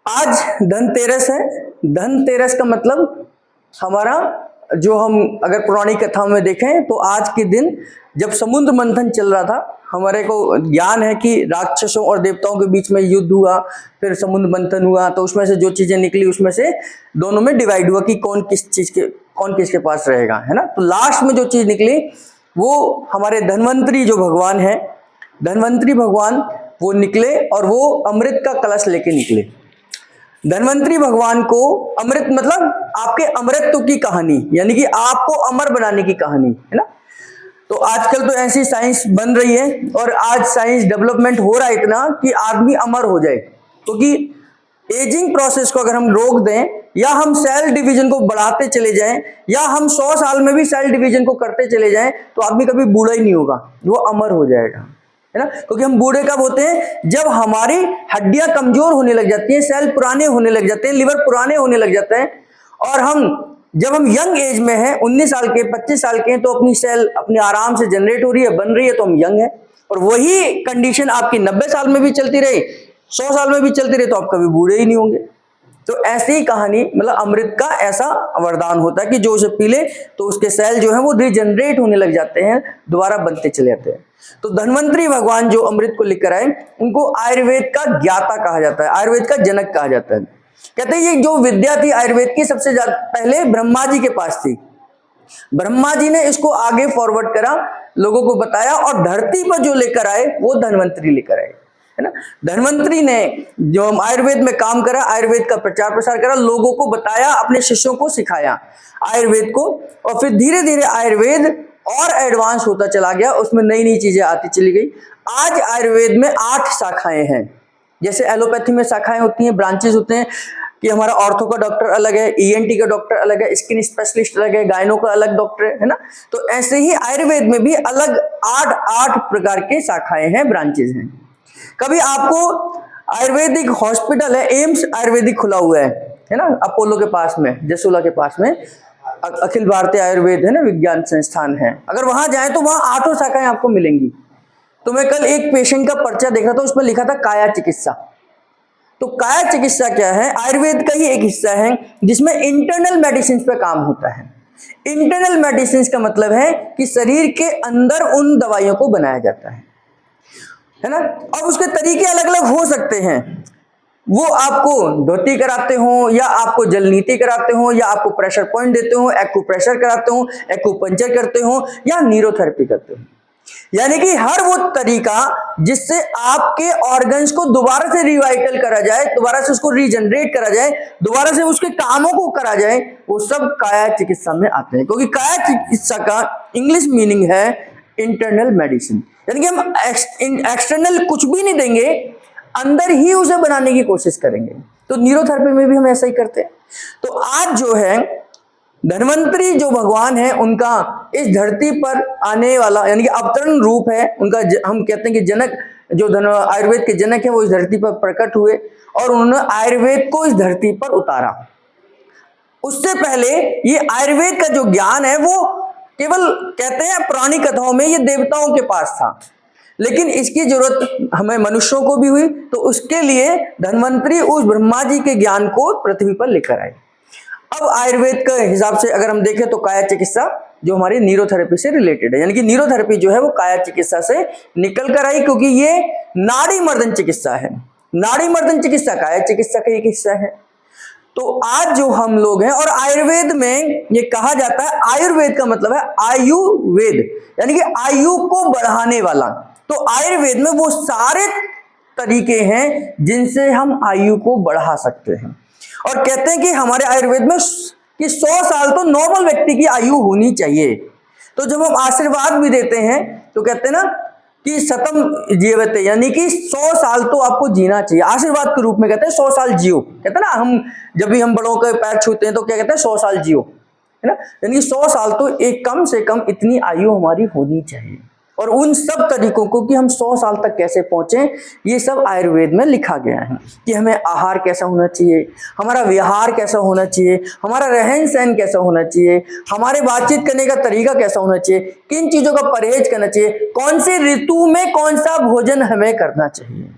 आज धनतेरस है। धनतेरस का मतलब हमारा जो हम अगर पुरानी कथाओं में देखें तो आज के दिन जब समुद्र मंथन चल रहा था, हमारे को ज्ञान है कि राक्षसों और देवताओं के बीच में युद्ध हुआ, फिर समुद्र मंथन हुआ, तो उसमें से जो चीजें निकली उसमें से दोनों में डिवाइड हुआ कि कौन किसके पास रहेगा, है ना। तो लास्ट में जो चीज निकली वो हमारे धन्वंतरी जो भगवान है, धन्वंतरी भगवान वो निकले और वो अमृत का कलश लेके निकले। धन्वंतरी भगवान को अमृत मतलब आपके अमृतत्व की कहानी, यानी कि आपको अमर बनाने की कहानी, है ना। तो आजकल तो ऐसी साइंस बन रही है और आज साइंस डेवलपमेंट हो रहा है इतना कि आदमी अमर हो जाए, क्योंकि एजिंग प्रोसेस को अगर हम रोक दें या हम सेल डिवीजन को बढ़ाते चले जाएं या हम 100 साल में भी सेल डिवीजन को करते चले जाएं तो आदमी कभी बूढ़ा ही नहीं होगा, वो अमर हो जाएगा, है ना। क्योंकि हम बूढ़े कब होते हैं? जब हमारी हड्डियां कमजोर होने लग जाती हैं, सेल पुराने होने लग जाते हैं, लिवर पुराने होने लग जाते हैं। और जब हम यंग एज में हैं, 19 साल के 25 साल के हैं, तो अपनी सेल अपने आराम से जनरेट हो रही है, बन रही है, तो हम यंग है। और वही कंडीशन आपकी 90 साल में भी चलती रही, 100 साल में भी चलती रही, तो आप कभी बूढ़े ही नहीं होंगे। तो ऐसी ही कहानी, मतलब अमृत का ऐसा वरदान होता है कि जो उसे पी ले तो उसके सेल जो है वो रिजनरेट होने लग जाते हैं, दोबारा बनते चले जाते हैं। तो धन्वंतरी भगवान जो अमृत को लेकर आए उनको आयुर्वेद का ज्ञाता कहा जाता है, आयुर्वेद का जनक कहा जाता है। कहते हैं ये जो विद्या थी आयुर्वेद की सबसे ज्यादा पहले ब्रह्मा जी के पास थी। ब्रह्मा जी ने इसको आगे फॉरवर्ड करा, लोगों को बताया, और धरती पर जो लेकर आए वो धन्वंतरी लेकर आए, है ना। धन्वंतरी ने जो आयुर्वेद में काम करा, आयुर्वेद का प्रचार प्रसार करा, लोगों को बताया, अपने शिष्यों को सिखाया आयुर्वेद को, और फिर धीरे धीरे आयुर्वेद और एडवांस होता चला गया, उसमें नई नई चीजें आती चली गई। आज आयुर्वेद में 8 शाखाएं हैं। जैसे एलोपैथी में शाखाएं होती हैं, ब्रांचेस होते हैं कि हमारा ऑर्थो का डॉक्टर अलग है, ईएनटी का डॉक्टर अलग है, स्किन स्पेशलिस्ट अलग है, गायनो का अलग डॉक्टर है ना। तो ऐसे ही आयुर्वेद में भी अलग 8 प्रकार के शाखाएं हैं, ब्रांचेस हैं। कभी आपको आयुर्वेदिक हॉस्पिटल है, एम्स आयुर्वेदिक खुला हुआ है ना, अपोलो के पास में, जसोला के पास में अखिल भारतीय आयुर्वेद है ना, विज्ञान संस्थान है। अगर वहां जाए तो वहां 8 शाखाएं आपको मिलेंगी। तो मैं कल एक पेशेंट का पर्चा देख रहा था, उसमें लिखा था काया चिकित्सा। तो काया चिकित्सा क्या है? आयुर्वेद का ही एक हिस्सा है जिसमें इंटरनल मेडिसिन पे काम होता है। इंटरनल मेडिसिन का मतलब है कि शरीर के अंदर उन दवाइयों को बनाया जाता है ना। अब उसके तरीके अलग अलग हो सकते हैं, वो आपको धोती कराते हो, या आपको जलनीति कराते हो, या आपको प्रेशर पॉइंट देते हो, एक्यूप्रेशर कराते हो, एक्यूपंक्चर करते हो, या न्यूरोथेरेपी करते हो। यानी कि हर वो तरीका जिससे आपके ऑर्गन्स को दोबारा से रिवाइटल करा जाए, दोबारा से उसको रीजनरेट करा जाए, दोबारा से उसके कामों को करा जाए, वो सब काया चिकित्सा में आते हैं। क्योंकि काया चिकित्सा का इंग्लिश मीनिंग है इंटरनल मेडिसिन, यानी कि हम एक्सटर्नल कुछ भी नहीं देंगे, अंदर ही उसे बनाने की कोशिश करेंगे। तो न्यूरोथेरेपी में भी हम ऐसा ही करते हैं। तो आज जो है धन्वंतरी जो भगवान है, उनका इस धरती पर आने वाला यानी कि अवतरण रूप है उनका। हम कहते हैं कि जनक जो आयुर्वेद के जनक है वो इस धरती पर प्रकट हुए और उन्होंने आयुर्वेद को इस धरती पर उतारा। उससे पहले ये आयुर्वेद का जो ज्ञान है वो केवल कहते हैं पुरानी कथाओं में ये देवताओं के पास था, लेकिन इसकी जरूरत हमें मनुष्यों को भी हुई। तो उसके लिए धन्वंतरी उस ब्रह्मा जी के ज्ञान को पृथ्वी पर लेकर आए। अब आयुर्वेद के हिसाब से अगर हम देखें तो काया चिकित्सा जो हमारी न्यूरोथेरेपी से रिलेटेड है, यानी कि न्यूरोथेरेपी जो है वो काया चिकित्सा से निकल कर आई, क्योंकि ये नाड़ी मर्दन चिकित्सा है। नाड़ी मर्दन चिकित्सा काया चिकित्सा का एक हिस्सा है। तो आज जो हम लोग हैं, और आयुर्वेद में ये कहा जाता है, आयुर्वेद का मतलब है आयुर्वेद, यानी कि आयु को बढ़ाने वाला। तो आयुर्वेद में वो सारे तरीके हैं जिनसे हम आयु को बढ़ा सकते हैं। और कहते हैं कि हमारे आयुर्वेद में कि 100 साल तो नॉर्मल व्यक्ति की आयु होनी चाहिए। तो जब हम आशीर्वाद भी देते हैं तो कहते हैं ना कि शतम जीवते, यानी कि 100 साल तो आपको जीना चाहिए। आशीर्वाद के रूप में कहते हैं 100 साल जियो। कहते हैं ना, हम जब भी हम बड़ों के पैर छूते हैं तो क्या कहते हैं? 100 साल जियो, है ना। यानी कि 100 साल तो एक कम से कम इतनी आयु हमारी होनी चाहिए। और उन सब तरीकों को कि हम 100 साल तक कैसे पहुंचे, ये सब आयुर्वेद में लिखा गया है कि हमें आहार कैसा होना चाहिए, हमारा व्यवहार कैसा होना चाहिए, हमारा रहन सहन कैसा होना चाहिए, हमारे बातचीत करने का तरीका कैसा होना चाहिए, किन चीजों का परहेज करना चाहिए, कौन से ऋतु में कौन सा भोजन हमें करना चाहिए।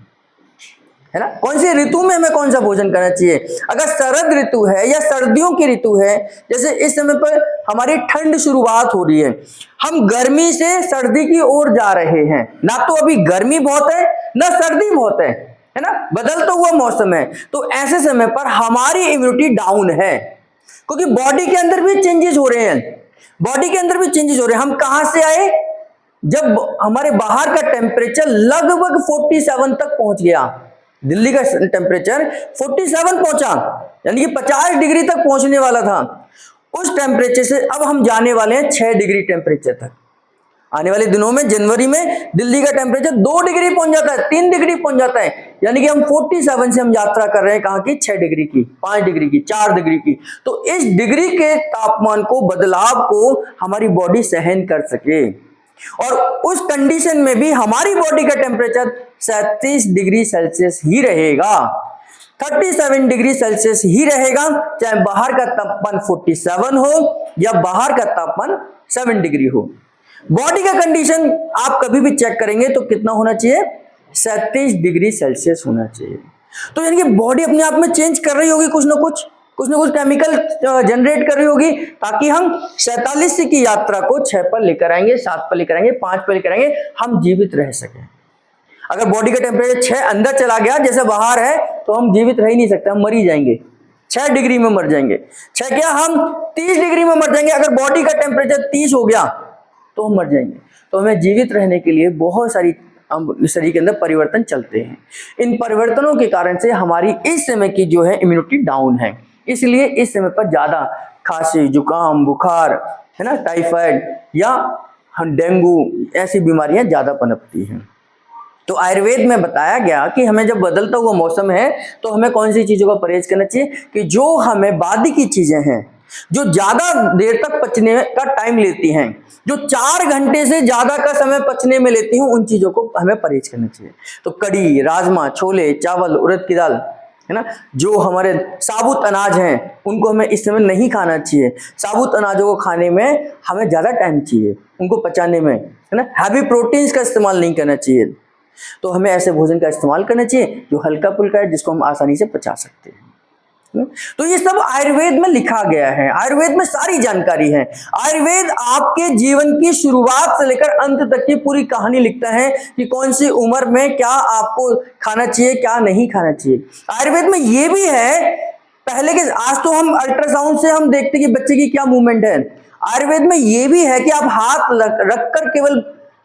है ना। कौन सी ऋतु में हमें कौन सा भोजन करना चाहिए। अगर शरद ऋतु है या सर्दियों की ऋतु है, जैसे इस समय पर हमारी ठंड शुरुआत हो रही है, हम गर्मी से सर्दी की ओर जा रहे हैं, ना तो अभी गर्मी बहुत है ना सर्दी बहुत है ना, बदलता हुआ मौसम है। तो ऐसे समय पर हमारी इम्यूनिटी डाउन है, क्योंकि बॉडी के अंदर भी चेंजेस हो रहे हैं, बॉडी के अंदर भी चेंजेस हो रहे हैं। हम कहां से आए, जब हमारे बाहर का टेम्परेचर लगभग 47 तक पहुंच गया, दिल्ली का टेम्परेचर 47 पहुंचा, यानी कि 50 डिग्री तक पहुंचने वाला था। उस टेम्परेचर से अब हम जाने वाले हैं 6 डिग्री टेम्परेचर तक। आने वाले दिनों में जनवरी में दिल्ली का टेम्परेचर 2 डिग्री पहुंच जाता है, 3 डिग्री पहुंच जाता है, यानी कि हम 47 से हम यात्रा कर रहे हैं कहां की, 6 डिग्री की, 5 डिग्री की, 4 डिग्री की। तो इस डिग्री के तापमान को, बदलाव को हमारी बॉडी सहन कर सके, और उस कंडीशन में भी हमारी बॉडी का टेम्परेचर 37 डिग्री सेल्सियस ही रहेगा, 37 डिग्री सेल्सियस ही रहेगा, चाहे बाहर का तापमान 47 हो या बाहर का तापमान 7 डिग्री हो। बॉडी का कंडीशन आप कभी भी चेक करेंगे तो कितना होना चाहिए, 37 डिग्री सेल्सियस होना चाहिए। तो यानी कि बॉडी अपने आप में चेंज कर रही होगी, कुछ ना कुछ केमिकल जनरेट कर रही होगी, ताकि हम 47 की यात्रा को 6 पर लेकर आएंगे, 7 पर लेकर आएंगे, 5 पर लेकर आएंगे, हम जीवित रह सकें। अगर बॉडी का टेम्परेचर 6 अंदर चला गया, जैसे बाहर है, तो हम जीवित रह ही नहीं सकते, हम मर ही जाएंगे, 6 डिग्री में मर जाएंगे। 6 क्या, हम 30 डिग्री में मर जाएंगे। अगर बॉडी का टेम्परेचर 30 हो गया तो हम मर जाएंगे। तो हमें जीवित रहने के लिए बहुत सारी शरीर के अंदर परिवर्तन चलते हैं। इन परिवर्तनों के कारण से हमारी इस समय की जो है इम्यूनिटी डाउन है, इसलिए इस समय पर ज्यादा खांसी, जुकाम, बुखार, है ना, टाइफाइड या डेंगू ऐसी बीमारियां ज्यादा पनपती हैं। तो आयुर्वेद में बताया गया कि हमें जब बदलता हुआ मौसम है तो हमें कौन सी चीजों का परहेज करना चाहिए, कि जो हमें बादी की चीजें हैं, जो ज्यादा देर तक पचने का टाइम लेती हैं, जो 4 घंटे से ज्यादा का समय पचने में लेती हैं, उन चीजों को हमें परहेज करना चाहिए। तो कड़ी, राजमा, छोले, चावल, उड़द की दाल, है ना, जो हमारे साबुत अनाज हैं, उनको हमें इस समय नहीं खाना चाहिए। साबुत अनाजों को खाने में हमें ज्यादा टाइम चाहिए, उनको पचाने में, है ना। हैवी प्रोटीन्स का इस्तेमाल नहीं करना चाहिए। तो हमें ऐसे भोजन का इस्तेमाल करना चाहिए जो हल्का फुल्का है, जिसको हम आसानी से पचा सकते हैं। तो ये सब आयुर्वेद में लिखा गया है, आयुर्वेद में सारी जानकारी है। आयुर्वेद आपके जीवन की शुरुआत से लेकर अंत तक की पूरी कहानी लिखता है कि कौन सी उम्र में क्या आपको खाना चाहिए, क्या नहीं खाना चाहिए। आयुर्वेद में ये भी है, पहले के, आज तो हम अल्ट्रासाउंड से हम देखते कि बच्चे की क्या मूवमेंट है। आयुर्वेद में ये भी है कि आप हाथ रखकर केवल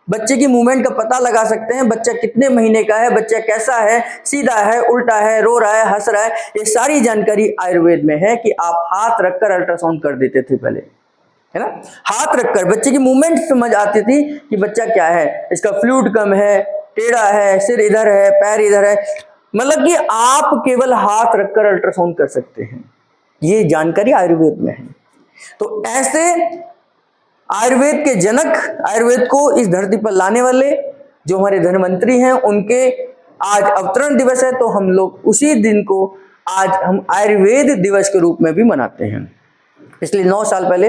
बच्चे की मूवमेंट का पता लगा सकते हैं, बच्चा कितने महीने का है, बच्चा कैसा है, सीधा है, उल्टा है, रो रहा है, हंस रहा है, ये सारी जानकारी आयुर्वेद में है कि आप हाथ रखकर अल्ट्रासाउंड कर देते थे पहले, है ना। हाथ रखकर बच्चे की मूवमेंट समझ आती थी कि बच्चा क्या है, इसका फ्लूइड कम है, टेढ़ा है, सिर इधर है, पैर इधर है, मतलब कि आप केवल हाथ रखकर अल्ट्रासाउंड कर सकते हैं। ये जानकारी आयुर्वेद में है। तो ऐसे आयुर्वेद के जनक, आयुर्वेद को इस धरती पर लाने वाले जो हमारे धन्वंतरी हैं, उनके आज अवतरण दिवस है, तो हम लोग उसी दिन को आज हम आयुर्वेद दिवस के रूप में भी मनाते हैं। पिछले 9 साल पहले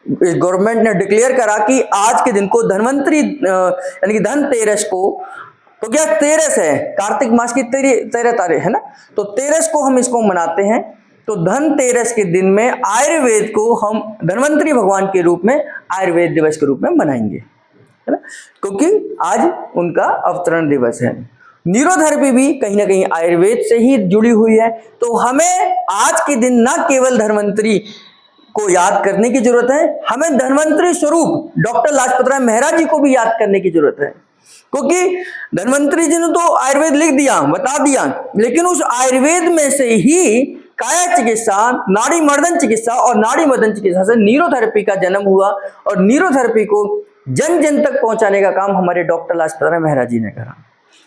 गवर्नमेंट ने डिक्लेयर करा कि आज के दिन को धन्वंतरी यानी कि धनतेरस को, तो क्या 13 है, कार्तिक मास की 13 तारीख है ना, तो 13 को हम इसको मनाते हैं। तो धनतेरस के दिन में आयुर्वेद को हम धन्वंतरी भगवान के रूप में आयुर्वेद दिवस के रूप में मनाएंगे, है ना, क्योंकि आज उनका अवतरण दिवस है। न्यूरोथेरेपी भी कहीं ना कहीं आयुर्वेद से ही जुड़ी हुई है। तो हमें आज के दिन न केवल धन्वंतरी को याद करने की जरूरत है, हमें धन्वंतरी स्वरूप डॉक्टर लाजपत राय मेहरा जी को भी याद करने की जरूरत है, क्योंकि धन्वंतरी जी ने तो आयुर्वेद लिख दिया, बता दिया, लेकिन उस आयुर्वेद में से ही काया चिकित्सा, नाड़ी मर्दन चिकित्सा और नाड़ी मदन चिकित्सा से न्यूरोथेरेपी का जन्म हुआ, और न्यूरोथेरेपी को जन जन तक पहुंचाने का काम हमारे डॉक्टर लाजपत राय मेहरा जी ने करा।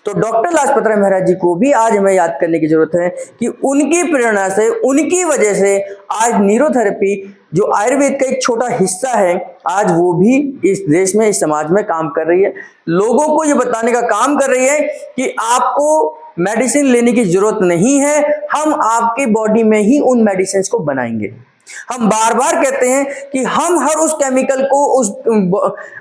तो डॉक्टर लाजपत राय मेहरा जी को भी आज हमें याद करने की जरूरत है कि उनकी प्रेरणा से, उनकी वजह से आज न्यूरोथेरेपी जो आयुर्वेद का एक छोटा हिस्सा है, आज वो भी इस देश में, इस समाज में काम कर रही है। लोगों को ये बताने का काम कर रही है कि आपको मेडिसिन लेने की जरूरत नहीं है, हम आपके बॉडी में ही उन मेडिसिन को बनाएंगे। हम बार बार कहते हैं कि हम हर उस केमिकल को,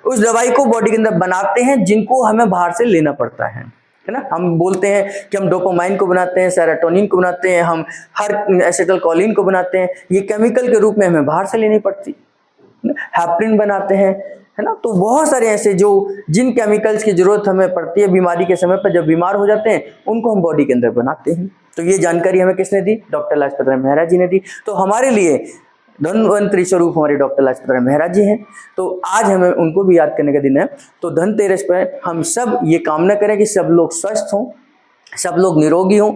उस दवाई को बॉडी के अंदर बनाते हैं जिनको हमें बाहर से लेना पड़ता है। है ना। हम बोलते हैं कि हम डोपामाइन को बनाते हैं, सेरोटोनिन को बनाते हैं, हम हर एसिटाइलकोलिन को बनाते हैं, ये केमिकल के रूप में हमें बाहर से लेनी पड़ती, हैप्रिन बनाते हैं, है ना। तो बहुत सारे ऐसे जो जिन केमिकल्स की जरूरत हमें पड़ती है बीमारी के समय पर, जब बीमार हो जाते हैं उनको हम बॉडी के अंदर बनाते हैं। तो ये जानकारी हमें किसने दी? डॉक्टर लाजपत राय मेहरा जी ने दी। तो हमारे लिए धन्वंतरि स्वरूप हमारे डॉक्टर लाजपत राय मेहरा जी हैं, तो आज हमें उनको भी याद करने का दिन है। तो धनतेरस पर हम सब ये कामना करें कि सब लोग स्वस्थ हों, सब लोग निरोगी हों,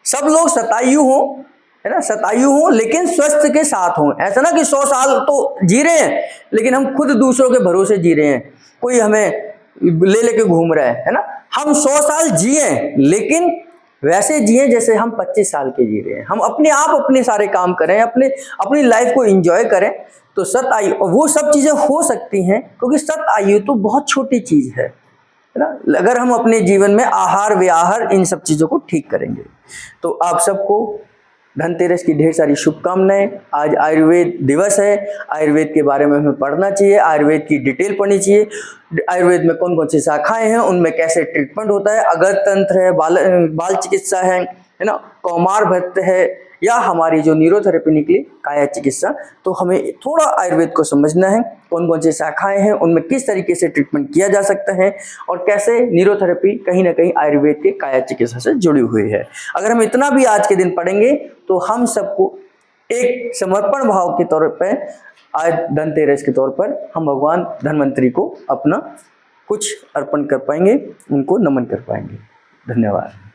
सब लोग शतायु हों, है ना, शतायु हों लेकिन स्वस्थ के साथ हों। ऐसा ना कि 100 साल तो जी रहे हैं लेकिन हम खुद दूसरों के भरोसे जी रहे हैं, कोई हमें ले लेके घूम रहा है ना। हम 100 साल जिए लेकिन वैसे जिए जैसे हम 25 साल के जी रहे हैं। हम अपने आप अपने सारे काम करें, अपनी लाइफ को एंजॉय करें। तो शतायु वो सब चीजें हो सकती हैं, क्योंकि शतायु तो बहुत छोटी चीज है ना, अगर हम अपने जीवन में आहार विहार इन सब चीजों को ठीक करेंगे। तो आप सबको धनतेरस की ढेर सारी शुभकामनाएं। आज आयुर्वेद दिवस है, आयुर्वेद के बारे में हमें पढ़ना चाहिए, आयुर्वेद की डिटेल पढ़नी चाहिए। आयुर्वेद में कौन कौन सी शाखाएं हैं, उनमें कैसे ट्रीटमेंट होता है, अगर तंत्र है, बाल चिकित्सा है ना, कौमार भत्त है, या हमारी जो न्यूरोथेरेपी निकली काया चिकित्सा। तो हमें थोड़ा आयुर्वेद को समझना है, कौन कौन सी शाखाएं हैं, उनमें किस तरीके से ट्रीटमेंट किया जा सकता है, और कैसे न्यूरोथेरेपी कहीं ना कहीं आयुर्वेद के काया चिकित्सा से जुड़ी हुई है। अगर हम इतना भी आज के दिन पढ़ेंगे तो हम सबको एक समर्पण भाव के तौर पर आज धनतेरस के तौर पर हम भगवान धन्वंतरि को अपना कुछ अर्पण कर पाएंगे, उनको नमन कर पाएंगे। धन्यवाद।